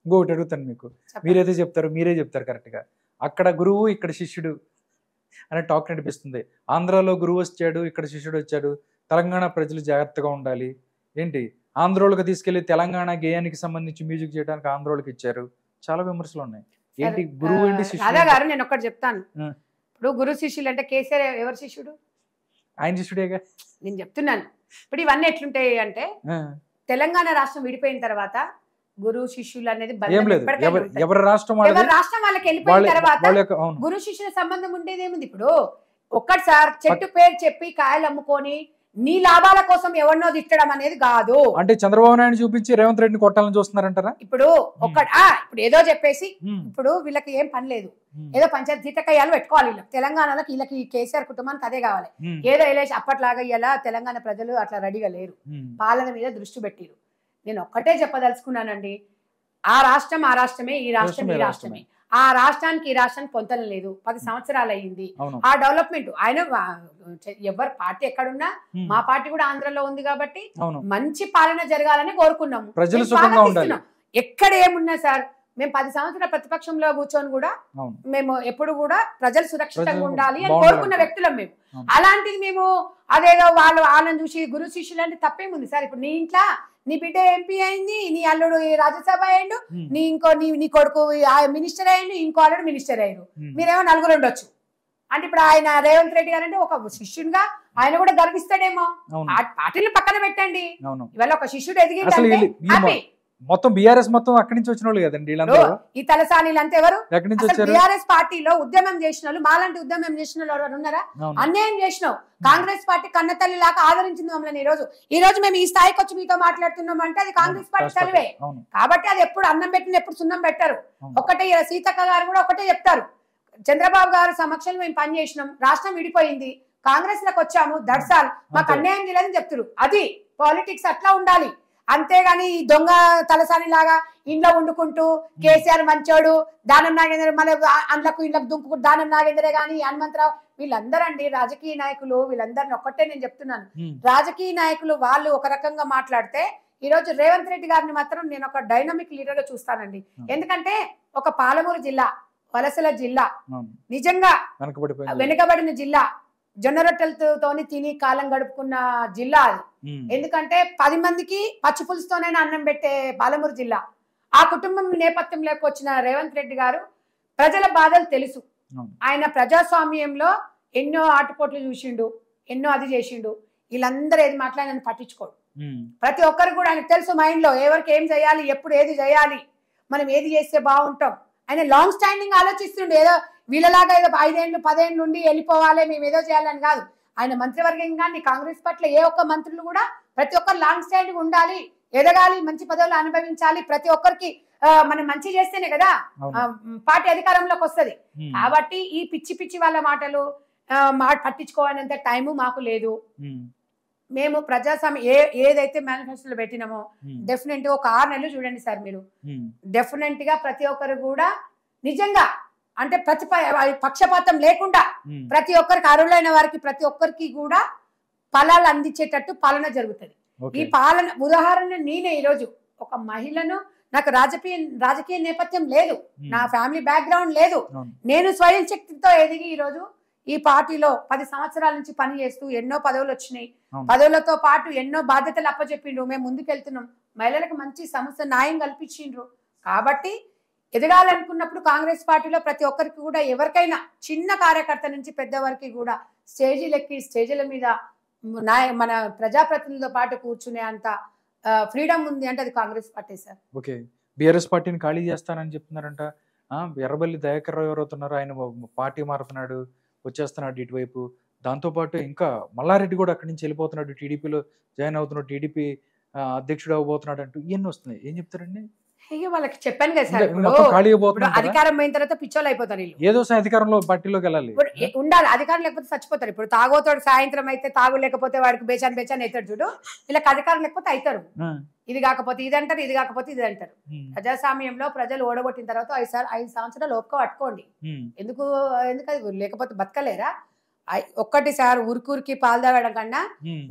ఇంకొకటి అడుగుతాను మీకు, మీరైతే చెప్తారు, మీరే చెప్తారు కరెక్ట్గా. అక్కడ గురువు ఇక్కడ శిష్యుడు అనే టాక్ నడిపిస్తుంది. ఆంధ్రాలో గురువు వచ్చాడు, ఇక్కడ శిష్యుడు వచ్చాడు, తెలంగాణ ప్రజలు జాగ్రత్తగా ఉండాలి. ఏంటి ఆంధ్రోళ్ళకి తీసుకెళ్లి తెలంగాణ గేయానికి సంబంధించి మ్యూజిక్ చేయడానికి ఆంధ్రోళ్ళకి ఇచ్చారు. చాలా విమర్శలు ఉన్నాయి. ఏంటి గురువు ఏంటి శిష్యుడు? రాధా గారు నేను ఒకటి చెప్తాను. ఇప్పుడు గురు శిష్యులు అంటే కేసీఆర్ ఎవరు శిష్యుడు? ఆయన శిష్యుడేగా. నేను చెప్తున్నాను. ఇప్పుడు ఇవన్నీ ఎట్లుంటాయి అంటే తెలంగాణ రాష్ట్రం విడిపోయిన తర్వాత గురు శిష్యులు అనేది ఎవరి రాష్ట్రం వాళ్ళకి వెళ్ళిపోయిన తర్వాత గురు శిష్యుల సంబంధం ఉండేది ఏముంది? ఇప్పుడు ఒక్కసారి చెట్టు పేరు చెప్పి కాయలు అమ్ముకొని నీ లాభాల కోసం ఎవరినో తిట్టడం అనేది కాదు. అంటే చంద్రబాబు నాయుడు చూపించి రేవంత్ రెడ్డిని కొట్టాలని చూస్తున్నారంటారా? ఇప్పుడు ఇప్పుడు ఏదో చెప్పేసి ఇప్పుడు వీళ్ళకి ఏం పని లేదు, ఏదో పంచాయతీ జీతకయ్యాలు పెట్టుకోవాలి. వీళ్ళకి తెలంగాణలో వీళ్ళకి కేసీఆర్ కుటుంబానికి అదే కావాలి. ఏదో వెళ్ళేసి అప్పట్లాగా ఇలా తెలంగాణ ప్రజలు అట్లా రెడీగా లేరు, పాలన మీద దృష్టి పెట్టిరు. నేను ఒక్కటే చెప్పదలుచుకున్నానండి, ఆ రాష్ట్రం ఆ రాష్ట్రమే, ఈ రాష్ట్రం ఈ రాష్ట్రమే. ఆ రాష్ట్రానికి ఈ రాష్ట్రానికి పొంతన లేదు. 10 సంవత్సరాలు అయ్యింది. ఆ డెవలప్మెంట్ ఆయన ఎవరి పార్టీ ఎక్కడున్నా మా పార్టీ కూడా ఆంధ్రలో ఉంది కాబట్టి మంచి పాలన జరగాలని కోరుకున్నాము. ఎక్కడ ఏమున్నా సార్ మేము 10 సంవత్సరాల ప్రతిపక్షంలో కూర్చొని కూడా మేము ఎప్పుడు కూడా ప్రజలు సురక్షితంగా ఉండాలి అని కోరుకున్న వ్యక్తులం మేము. అలాంటిది మేము అదేదో వాళ్ళని చూసి గురు శిష్యులు అంటే తప్పేముంది సార్? ఇప్పుడు నీ ఇంట్లో నీ బిడ్డ ఎంపీ అయింది, నీ అల్లుడు రాజ్యసభ అయ్యిండు, నీ కొడుకు మినిస్టర్ అయ్యిండు, ఇంకో అల్లుడు మినిస్టర్ అయ్యారు, మీరేమో నలుగురు ఉండొచ్చు. అంటే ఇప్పుడు ఆయన రేవంత్ రెడ్డి గారు అంటే ఒక శిష్యునిగా ఆయన కూడా గర్విస్తాడేమో. పార్టీని పక్కన పెట్టండి, ఇవాళ ఒక శిష్యుడు ఎదిగిందంటే మొత్తం బీఆర్ఎస్ మొత్తం అక్కడి నుంచి వచ్చిన వాళ్ళు కదండి. ఈ తలసానీలు అంతా ఎవరు? బీఆర్ఎస్ పార్టీలో ఉద్యమం చేసిన వాళ్ళు, మాలాంటి ఉద్యమం చేసిన వాళ్ళు ఉన్నారా? అన్యాయం చేసినావు. కాంగ్రెస్ పార్టీ కన్నతల్లి లాగా ఆదరించింది మమ్మల్ని. ఈ రోజు మేము ఈ స్థాయికి వచ్చి మీతో మాట్లాడుతున్నాం అంటే అది కాంగ్రెస్ పార్టీ చదివే కాబట్టి. అది ఎప్పుడు అన్నం పెట్టిన ఎప్పుడు సున్నం పెట్టరు. ఒకటే సీతక్క గారు కూడా ఒకటే చెప్తారు, చంద్రబాబు గారు సమక్షంలో మేము పని చేసినాం, రాష్ట్రం విడిపోయింది, కాంగ్రెస్ లకు వచ్చాము, దర్శాలు మాకు అన్యాయం చేయలేదని చెప్తారు. అది పాలిటిక్స్ అట్లా ఉండాలి. అంతేగాని ఈ దొంగ తలసాని లాగా ఇంట్లో వండుకుంటూ కేసీఆర్ మంచోడు, దానం నాగేంద్ర మన అండ్లకు ఇండ్లకు దుంకుకుంటూ దానం నాగేంద్రే గాని హనుమంతరావు వీళ్ళందరూ అండి రాజకీయ నాయకులు. వీళ్ళందరిని ఒక్కటే నేను చెప్తున్నాను, రాజకీయ నాయకులు వాళ్ళు ఒక రకంగా మాట్లాడితే ఈ రోజు రేవంత్ రెడ్డి గారిని మాత్రం నేను ఒక డైనమిక్ లీడర్ గా చూస్తానండి. ఎందుకంటే ఒక పాలమూరు జిల్లా, వలసల జిల్లా, నిజంగా వెనుకబడిన జిల్లా, జొన్న రొట్టెలతోని తిని కాలం గడుపుకున్న జిల్లా అది. ఎందుకంటే 10 మందికి పచ్చి పులుసుతోనైనా అన్నం పెట్టే పాలమూరు జిల్లా. ఆ కుటుంబం నేపథ్యంలోకి వచ్చిన రేవంత్ రెడ్డి గారు ప్రజల బాధలు తెలుసు. ఆయన ప్రజాస్వామ్యంలో ఎన్నో ఆటుపోట్లు చూసిండు, ఎన్నో అది చేసిండు. వీళ్ళందరూ ఏది మాట్లాడిన పట్టించుకోడు. ప్రతి ఒక్కరు కూడా ఆయనకు తెలుసు మైండ్ లో ఎవరికి ఏం చేయాలి, ఎప్పుడు ఏది చేయాలి, మనం ఏది చేస్తే బాగుంటాం. ఆయన లాంగ్ స్టాండింగ్ ఆలోచిస్తుండే. ఏదో వీళ్ళలాగా ఏదో 5 ఏళ్ళు 10 ఏళ్ళు నుండి వెళ్ళిపోవాలి, మేము ఏదో చేయాలని కాదు. ఆయన మంత్రివర్గం కానీ కాంగ్రెస్ పార్టీలో ఏ ఒక్క మంత్రులు కూడా ప్రతి ఒక్కరు లాంగ్ స్టాండింగ్ ఉండాలి, ఎదగాలి, మంచి పదవులు అనుభవించాలి. ప్రతి ఒక్కరికి మనం మంచి చేస్తేనే కదా పార్టీ అధికారంలోకి వస్తుంది. కాబట్టి ఈ పిచ్చి పిచ్చి వాళ్ళ మాటలు పట్టించుకోవాలంత టైము మాకు లేదు. మేము ప్రజాస్వామ్యం ఏదైతే మేనిఫెస్టోలో పెట్టినామో డెఫినెట్ ఒక 6 నెలలు చూడండి సార్ మీరు. డెఫినెట్ గా ప్రతి ఒక్కరు కూడా నిజంగా అంటే పక్షపాతం లేకుండా ప్రతి ఒక్కరికి అర్హులైన వారికి ప్రతి ఒక్కరికి కూడా ఫలాలు అందించేటట్టు పాలన జరుగుతుంది. ఈ పాలన ఉదాహరణ నేనే ఈరోజు ఒక మహిళను, నాకు రాజకీయ నేపథ్యం లేదు, నా ఫ్యామిలీ బ్యాక్గ్రౌండ్ లేదు, నేను స్వయం శక్తితో ఎదిగి ఈరోజు ఈ పార్టీలో 10 సంవత్సరాల నుంచి పని చేస్తూ ఎన్నో పదవులు వచ్చినాయి. పదవులతో పాటు ఎన్నో బాధ్యతలు అప్పచెప్పిండ్రు. మేము ముందుకెళ్తున్నాం. మహిళలకు మంచి సంస్థ న్యాయం కల్పించిండ్రు. కాబట్టి ఎదగాలనుకున్నప్పుడు కాంగ్రెస్ పార్టీలో ప్రతి ఒక్కరికి కూడా ఎవరికైనా చిన్న కార్యకర్త నుంచి పెద్దవారికి కూడా స్టేజీల మీద మన ప్రజాప్రతినిధులతో పాటు కూర్చునే అంత ఫ్రీడమ్ ఉంది అంటే అది Congress party sir. Okay, BRS పార్టీని ఖాళీ చేస్తానని చెప్తున్నారంట. ఎర్రబెల్లి దయాకర్ రావు ఎవరవుతున్నారు, ఆయన పార్టీ మారుతున్నాడు, వచ్చేస్తున్నాడు ఇటువైపు. దాంతోపాటు ఇంకా మల్లారెడ్డి కూడా అక్కడి నుంచి వెళ్ళిపోతున్నాడు, టీడీపీలో జాయిన్ అవుతున్నాడు, టీడీపీ అధ్యక్షుడు అవ్వబోతున్నాడు అంటూ ఇవన్నీ వస్తున్నాయి. ఏం చెప్తారండి? అయ్యో వాళ్ళకి చెప్పాను కదా సార్, అధికారం పోయిన తర్వాత పిచ్చోళ్ళు అయిపోతారు. ఏదో అధికారంలో పార్టీలోకి వెళ్ళాలి, ఉండాలి. అధికారం లేకపోతే చచ్చిపోతారు. ఇప్పుడు తాగోతాడు, సాయంత్రం అయితే తాగు, లేకపోతే వాడికి బేచాన్ అవుతాడు చూడు. వీళ్ళకి అధికారం లేకపోతే అవుతారు. ఇది కాకపోతే ఇది అంటారు, ఇది కాకపోతే ఇది అంటారు. ప్రజాస్వామ్యంలో ప్రజలు ఓడగొట్టిన తర్వాత 5 సంవత్సరాలు ఒక్క పట్టుకోండి. ఎందుకు లేకపోతే బతకలేరా? ఒక్కటి సార్, ఉరికి పాలు తాగడం కన్నా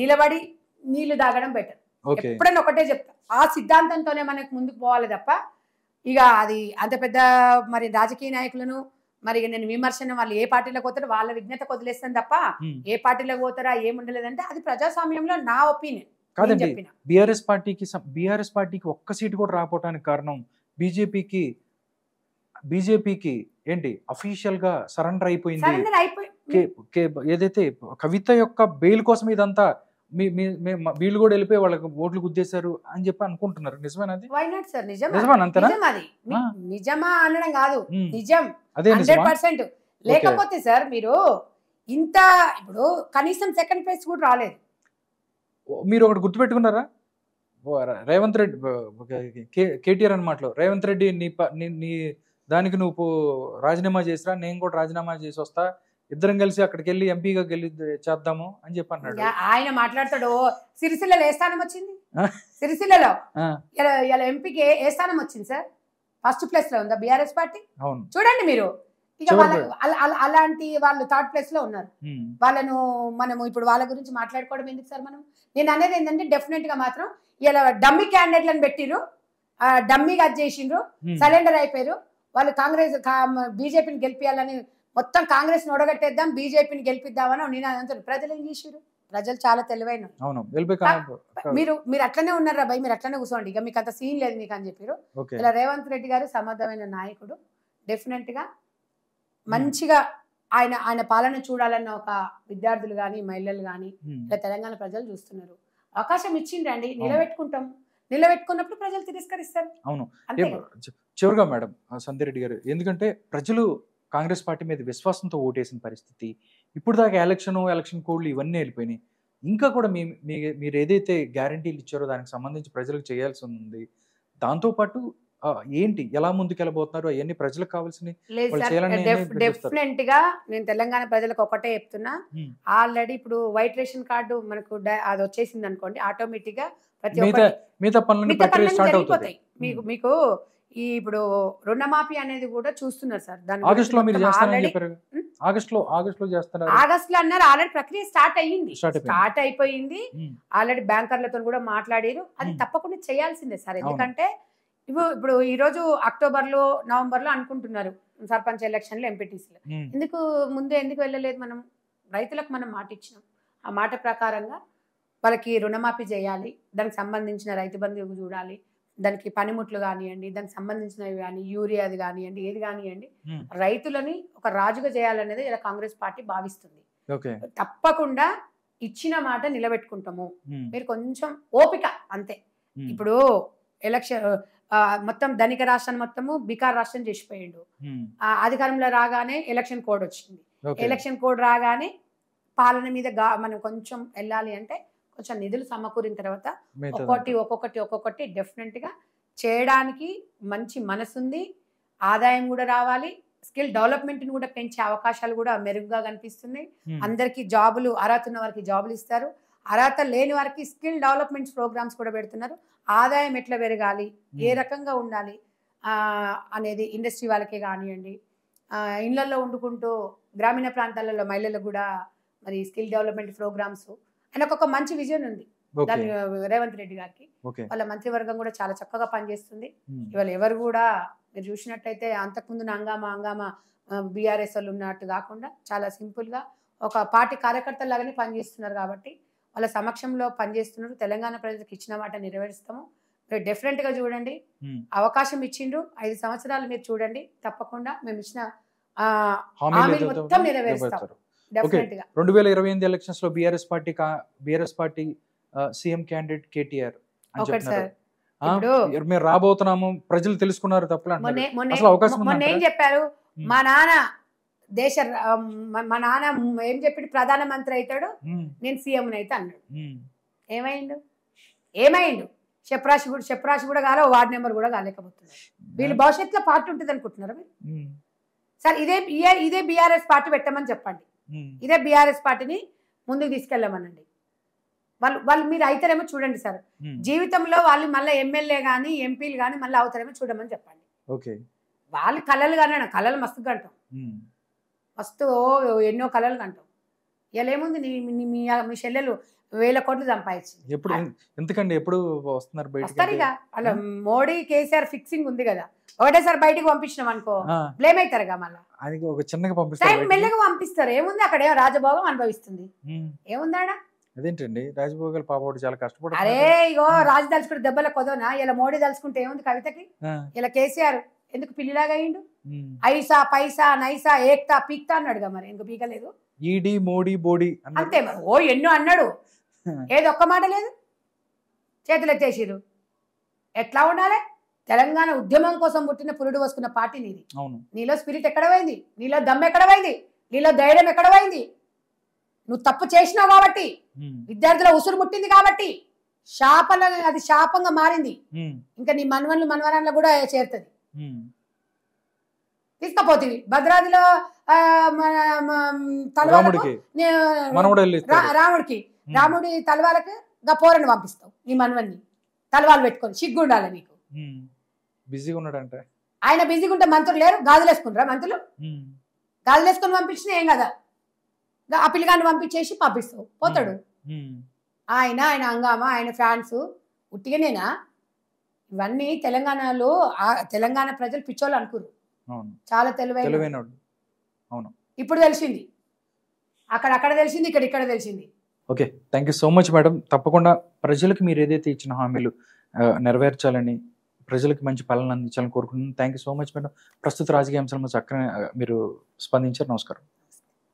నిలబడి నీళ్లు తాగడం బెటర్. ఎప్పుడైనా ఒకటే చెప్తా, ఆ సిద్ధాంతంతోనే మనకు ముందుకు పోవాలి తప్ప ఇక అది అంత పెద్ద మరి రాజకీయ నాయకులను మరి నేను విమర్శన వాళ్ళు ఏ పార్టీలోకి పోతారో వాళ్ళ విజ్ఞతకు వదిలేస్తాను తప్ప ఏ పార్టీలోకి పోతారా ఏముండలేదంటే అది ప్రజాస్వామ్యంలో నా ఒపీనియన్. కాదండి, బీఆర్ఎస్ పార్టీకి ఒక్క సీటు కూడా రాకపోవడానికి కారణం బీజేపీకి ఏంటి అఫీషియల్ గా సరెండర్ అయిపోయింది. ఏదైతే కవిత యొక్క బెయిల్ కోసం ఇదంతా వీళ్ళు కూడా వెళ్ళిపోయి వాళ్ళకి ఓట్లు గుద్దేశారు అని చెప్పి అనుకుంటున్నారు. నిజమేనది? నిజమా అనడం కాదు, నిజం 100%. లేకపోతే సార్ మీరు ఇంత ఇప్పుడు కనీసం సెకండ్ ప్లేస్ కూడా రాలేదు. మీరు ఒకటి గుర్తుపెట్టుకున్నారా, రేవంత్ రెడ్డి కేటీఆర్ అన్నమాటలో రేవంత్ రెడ్డి నీ దానికి నువ్వు రాజీనామా చేసిరా, నేను కూడా రాజీనామా చేసి వస్తా, ఇద్దరం కలిసి అక్కడికి వెళ్ళి ఎంపీగా చేద్దాము అని చెప్పి అన్నాడు. ఆయన మాట్లాడతాడు. సిరిసిల్లలో ఏ స్థానం వచ్చింది? సిరిసిల్లలో ఇలా ఎంపీకి ఏ స్థానం వచ్చింది సార్? ఫస్ట్ ప్లేస్ లో ఉందా బీఆర్ఎస్ పార్టీ? అవును, చూడండి మీరు. ఇక అలాంటి వాళ్ళు థర్డ్ ప్లేస్ లో ఉన్నారు. వాళ్ళను మనము ఇప్పుడు వాళ్ళ గురించి మాట్లాడుకోవడం ఎందుకు సార్? నేను అనేది ఏంటంటే డెఫినెట్ గా మాత్రం ఇలా డమ్మీ క్యాండిడేట్లను పెట్టిరు, డమ్మీగా చేసిండ్రు, సరెండర్ అయిపోయారు. వాళ్ళు కాంగ్రెస్ బీజేపీని గెలిపియాలని మొత్తం కాంగ్రెస్ నొడగట్టేద్దాం, బీజేపీని గెలిపిద్దామని నేను అంటారు. ప్రజలు ఏం చేసారు? ప్రజలు చాలా తెలివైన. మీరు అట్లనే ఉన్నారా భయ్, మీరు అట్లనే కూర్చోండి, ఇక మీకు అంత సీన్ లేదు మీకు అని చెప్పారు. ఇలా రేవంత్ రెడ్డి గారు సమర్థమైన నాయకుడు. డెఫినెట్ గా మంచిగా ఆయన పాలన చూడాలన్న ఒక విద్యార్థులు కానీ మహిళలు కానీ ఇలా తెలంగాణ ప్రజలు చూస్తున్నారు. అవకాశం ఇచ్చిండ్రండి, నిలబెట్టుకుంటాం. నిలబెట్టుకున్నప్పుడు ప్రజలు తిరస్కరిస్తారు. అవును. చివరిగా మేడం సంధ్యారెడ్డి గారు, ఎందుకంటే ప్రజలు కాంగ్రెస్ పార్టీ మీద విశ్వాసంతో ఓటేసిన పరిస్థితి, ఇప్పుడు దాకా ఎలక్షన్ కోడ్లు ఇవన్నీ వెళ్ళిపోయినాయి. ఇంకా కూడా మీరు ఏదైతే గ్యారంటీలు ఇచ్చారో దానికి సంబంధించి ప్రజలకు చేయాల్సి ఉంది. దాంతోపాటు ఏంటి, ఎలా ముందుకెళ్ళబోతున్నారు, అవన్నీ ప్రజలకు కావాల్సిన డెఫినెట్ గా నేను తెలంగాణ ప్రజలకు ఒకటే చెప్తున్నా. ఆల్రెడీ ఇప్పుడు వైట్ రేషన్ కార్డు మనకు అది వచ్చేసింది అనుకోండి, ఆటోమేటిక్ గా మిగతా పనులు జరిగిపోతాయి. మీకు ఈ ఇప్పుడు రుణమాఫీ అనేది కూడా చూస్తున్నారు సార్. ఆగస్ట్ లో అన్నారు, ఆల్రెడీ ప్రక్రియ స్టార్ట్ అయిపోయింది. ఆల్రెడీ బ్యాంకర్లతో కూడా మాట్లాడారు. అది తప్పకుండా చేయాల్సిందే సార్. ఎందుకంటే ఇప్పుడు ఈ రోజు అక్టోబర్ లో నవంబర్ లో అనుకుంటున్నారు సర్పంచ్ ఎలక్షన్లు, ఎంపీటీసీలు. ఎందుకు వెళ్ళలేదు? మనం రైతులకు మనం మాట ఇచ్చినాం. ఆ మాట ప్రకారంగా వాళ్ళకి రుణమాఫీ చేయాలి, దానికి సంబంధించిన రైతు బంధు చూడాలి, దానికి పనిముట్లు కానివ్వండి, దానికి సంబంధించినవి కానీ యూరియాది కానివ్వండి, ఏది కానివ్వండి, రైతులని ఒక రాజుగా చేయాలనేది ఇలా కాంగ్రెస్ పార్టీ భావిస్తుంది. తప్పకుండా ఇచ్చిన మాట నిలబెట్టుకుంటాము. మీరు కొంచెం ఓపిక అంతే. ఇప్పుడు ఎలక్షన్ మొత్తం ధనిక రాష్ట్రాన్ని మొత్తము బికార్ రాష్ట్రం చేసిపోయిండు. అధికారంలో రాగానే ఎలక్షన్ కోడ్ వచ్చింది. ఎలక్షన్ కోడ్ రాగానే పాలన మీద మనం కొంచెం వెళ్ళాలి అంటే కొంచెం నిధులు సమకూరిన తర్వాత ఒక్కొక్కటి డెఫినెట్ గా చేయడానికి మంచి మనసుంది. ఆదాయం కూడా రావాలి, స్కిల్ డెవలప్మెంట్ ని కూడా పెంచే అవకాశాలు కూడా మెరుగుగా కనిపిస్తున్నాయి. అందరికి జాబులు, అర్హత ఉన్న వారికి జాబులు ఇస్తారు, అర్హత లేని వారికి స్కిల్ డెవలప్మెంట్ ప్రోగ్రామ్స్ కూడా పెడుతున్నారు. ఆదాయం ఎట్లా పెరగాలి, ఏ రకంగా ఉండాలి అనేది ఇండస్ట్రీ వాళ్ళకే కానివ్వండి, ఇళ్లలో వండుకుంటూ గ్రామీణ ప్రాంతాలలో మహిళలకు కూడా మరి స్కిల్ డెవలప్మెంట్ ప్రోగ్రామ్స్ ఆయనకు ఒక మంచి విజన్ ఉంది దాని రేవంత్ రెడ్డి గారికి. వాళ్ళ మంత్రివర్గం కూడా చాలా చక్కగా పనిచేస్తుంది. ఇవాళ ఎవరు కూడా మీరు చూసినట్టయితే అంతకుముందు హంగామా బీఆర్ఎస్ వాళ్ళు ఉన్నట్టు కాకుండా చాలా సింపుల్ గా ఒక పార్టీ కార్యకర్తల లాగానే పనిచేస్తున్నారు. కాబట్టి వాళ్ళ సమక్షంలో పనిచేస్తున్నారు. తెలంగాణ ప్రజలకు ఇచ్చిన మాట నెరవేరుస్తాము. మీరు డెఫినెట్ గా చూడండి, అవకాశం ఇచ్చిండ్రు 5 సంవత్సరాలు మీరు చూడండి, తప్పకుండా మేము ఇచ్చిన హామీలు మొత్తం నెరవేరుస్తాం. 2028 ఎలక్షన్స్ లో BRS party CM candidate KTR అని చెప్తున్నారు. మేము రాబోతున్నాము, ప్రజలు తెలుసుకున్నారు తప్పలేదు. మొన్న ఏం చెప్పారు, మా నాన్న ఏం చెప్పి ప్రధానమంత్రి అవుతాడు, నేను సీఎం అయితే అన్నాడు. ఏమైండు చెప్పరాశి కూడా కాలే, వార్డు నెంబర్ కూడా కాలేకపోతున్నారు. వీళ్ళు భవిష్యత్తులో పార్టీ ఉంటుంది అనుకుంటున్నారు మీరు? సార్ ఇదే బీఆర్ఎస్ పార్టీ పెట్టమని చెప్పండి, ఇదే బీఆర్ఎస్ పార్టీని ముందుకు తీసుకెళ్ళమనండి. వాళ్ళు మీరు అవుతారేమో చూడండి సార్. జీవితంలో వాళ్ళు మళ్ళీ ఎమ్మెల్యే కానీ ఎంపీలు కానీ మళ్ళీ అవుతారేమో చూడమని చెప్పండి. వాళ్ళు కళలు కానీ కళలు మస్తు కంటాం, మస్తు ఎన్నో కళలు కంటాం. ఇలా ఏముంది, మీ చెల్లెలు వేల కోట్లు సంపాదించింది. ఎప్పుడు ఎందుకండి ఎప్పుడు వస్తున్నారు వస్తారు బయటికి? ఇక వాళ్ళ మోడీ కేసీఆర్ ఫిక్సింగ్ ఉంది కదా, ఒకటేసారి బయటికి పంపించినాం అనుకో బ్లేమ్ అవుతారుగా. మళ్ళీ అది ఒక చిన్నగా టైం పంపిస్తారు. మెల్లగా పంపిస్తారు. ఏముంది అక్కడ, ఏమో రాజభోగం అనుభవిస్తుంది. ఏముందాడా? అదేంటండి రాజభోగాలు పాపడు చాలా అరే కష్టపడుతున్నారు. ఇగో రాజు తలుచుకుంటే దెబ్బల కొదోనా, ఇలా మోడీ తలుచుకుంటే ఏముంది కవితకి, ఇలా కేసీఆర్ ఎందుకు పిల్లిలాగా అయ్యిండు? ఐసా పైసా నైసా ఏక్తా పీక్తా అన్నాడుగా, మరి ఎందుకు పీకలేదు? ఈడీ మోడీ బోడీ అంతే మరి. ఓ ఎన్నో అన్నాడు, ఏది ఒక్క మాట లేదు. చేతులు ఎత్తేసిరు. ఎట్లా ఉండాలి? తెలంగాణ ఉద్యమం కోసం పుట్టిన పురుడు వస్తున్న పార్టీ నీది. నీలో స్పిరిట్ ఎక్కడ పోయింది? నీలో దమ్ ఎక్కడ పోయింది? నీలో ధైర్యం ఎక్కడ పోయింది? నువ్వు తప్పు చేసినావు కాబట్టి, విద్యార్థుల ఉసురు ముట్టింది కాబట్టి అది శాపంగా మారింది. ఇంకా నీ మనవన్లు మనవరాన్లు కూడా చేరుతుంది. తీసుకపోతుంది భద్రాద్రిలో రాముడి తలవాలకు పోరని పంపిస్తావు. నీ మనవన్ని తలవాలు పెట్టుకొని సిగ్గు ఉండాలి నీకు. బిజీగా ఉన్నాడంట ఆయన. బిజీగా ఉంటే మంత్రులు లేరు? గాజులు వేసుకుంటారా మంత్రులు? గాజులు వేసుకొని పంపించినా ఏం కదా, ఆ పిల్లగాన్ని పంపించేసి పంపిస్తావు, పోతాడు. ఆయన హంగామా, ఆయన ఫ్యాన్స్ ఉట్టిగానేనా? ఇవన్నీ తెలంగాణలో తెలంగాణ ప్రజలు పిచ్చోళ్ళు అనుకురు. చాలా తెలివైన. ఇప్పుడు తెలిసింది, అక్కడ తెలిసింది, ఇక్కడ తెలిసింది. Okay, thank you so much madam. తప్పకుండా ప్రజలకు మీరు ఏదైతే ఇచ్చిన హామీలు నెరవేర్చాలని, ప్రజలకు మంచి పాలన అందించాలని కోరుకుంటున్నాను. Thank you so much madam. ప్రస్తుత రాజకీయ అంశాలను చక్కగా మీరు స్పందించారు. నమస్కారం.